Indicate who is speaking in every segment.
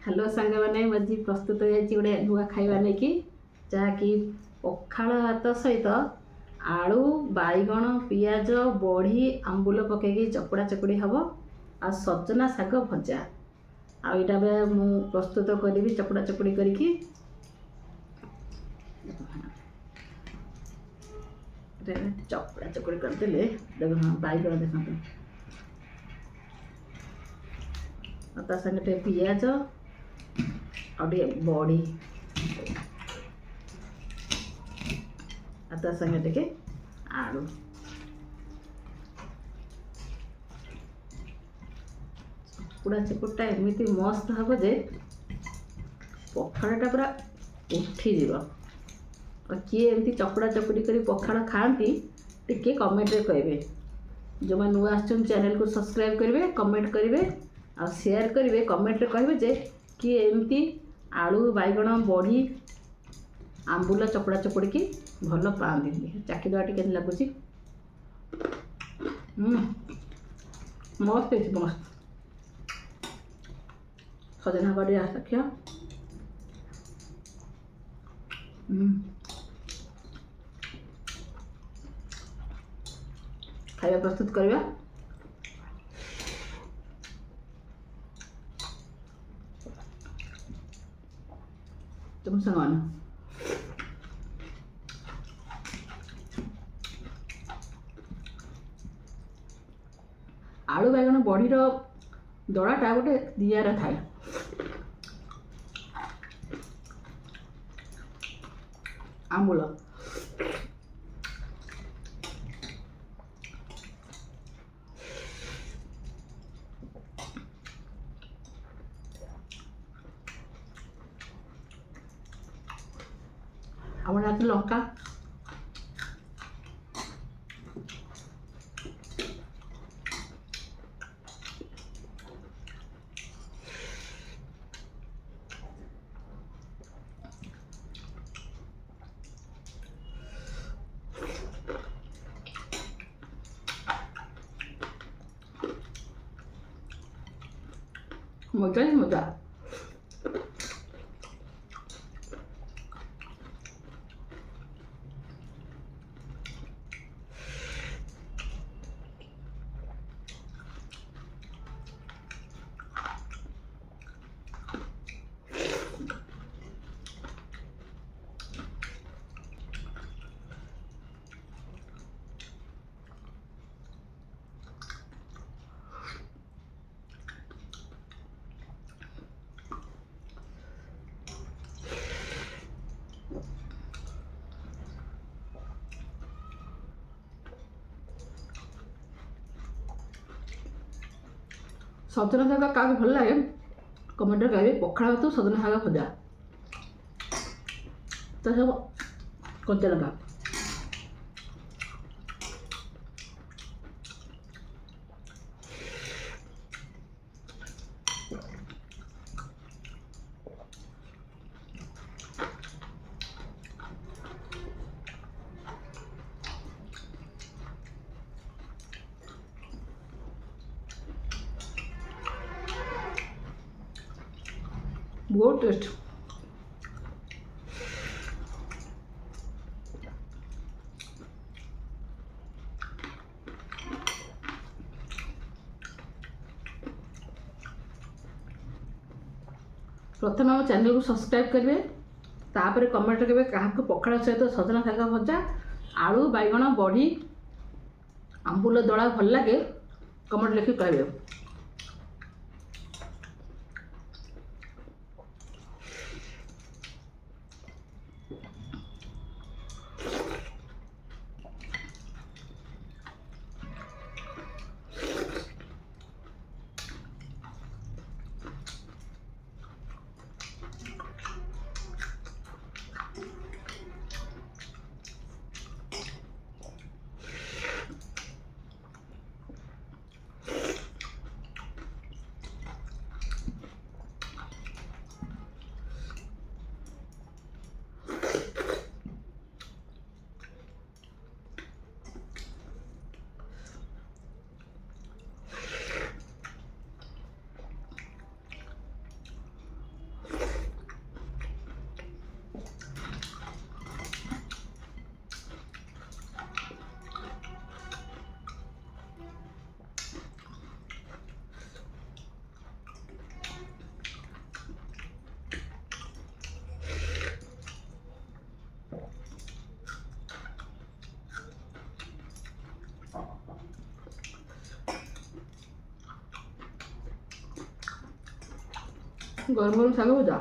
Speaker 1: Hello सांग मैंने मजी प्रस्तुत हो गोटे नुआ खाଇବା नहीं जहाँकि पखाड़ भात सहित आलू बाइगण पियाज बड़ी आंबुल पकईकि चकुड़ा चकुड़ी हम आ सजना शाग भजा आईटा मु प्रस्तुत करी चकुड़ा चकुड़ी करके चकुड़ा चकुड़ी करदे देख बाइगण देखते संगे पियाज आटे बड़ी संगे टे आलू चकुड़ा चकुटा एमती मस्त हम जे पखाड़टा पूरा उठीज किए एमती चकुड़ा चकुड़ी कर पखाड़ खाती टिके कमेंट रे कहे जो मैं नुआ आसछन चैनल को सब्सक्राइब करेंगे कमेंट करेंगे आ शेयर करेंगे कमेंट रे कहे जे कि एमती आलू बाइगण बड़ी आंबुल चकुड़ा चकुड़ी की भल पाती चाखीदा टे लगुच मस्त मस्त सजना बड़ी आख्या खाଇବା प्रस्तुत करवा तुम संग आलू बैगण बड़ीर दड़ाटा गोटे दियार थाए आंबुल আমার হাতে লঙ্কা মজাই মজা सजना शाग क्या भल लगे कमेंट कहे पखाड़ भात सजना शाग भजा तो सब कंचा लंका बहुत टेस्ट प्रथम आम चैनल को सब्सक्राइब करेंगे तापर कमेंट करेंगे क्या पखाड़ सहित सजना शाग भजा आलू बाइगण बड़ी आंबुल दड़ा भल लगे कमेंट लिखि कहे ଗରମ ଗରମ ଶାଗ ଭଜା।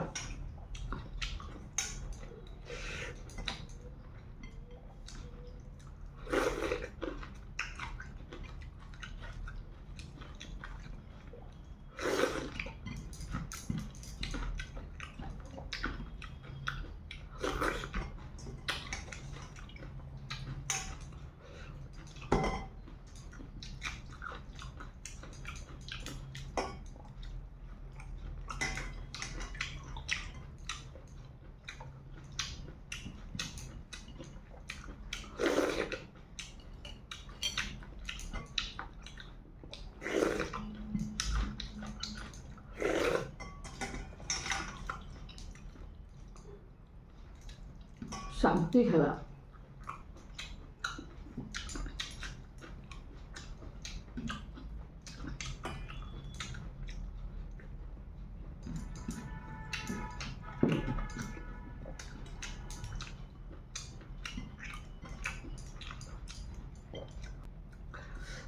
Speaker 1: ଶାନ୍ତି ଖାଇବା।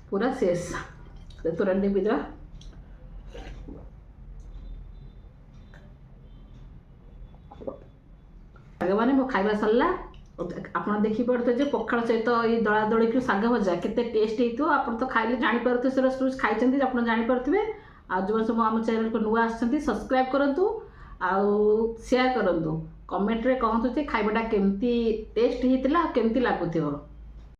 Speaker 1: पूरा शेष तुरंत पिदरा सागवान मो खाଇବା सरला। ଆପଣ ଦେଖିପାରୁଥିବେ ଯେ ପଖାଳ ସହିତ ଏଇ ଦଳା ଦଳିକି ଶାଗ ଭଜା କେତେ ଟେଷ୍ଟ ହେଇଥିବ। ଆପଣ ତ ଖାଇଲେ ଜାଣିପାରୁଥିବେ, ସେଟା ଖାଇଛନ୍ତି ଆପଣ ଜାଣିପାରୁଥିବେ। ଆଉ ଯେଉଁ ସବୁ ଆମ ଚ୍ୟାନେଲକୁ ନୂଆ ଆସିଛନ୍ତି ସବସ୍କ୍ରାଇବ୍ କରନ୍ତୁ ଆଉ ସେୟାର କରନ୍ତୁ। କମେଣ୍ଟରେ କହନ୍ତୁ ଯେ ଖାଇବାଟା କେମିତି ଟେଷ୍ଟ ହେଇଥିଲା ଆଉ କେମିତି ଲାଗୁଥିବ।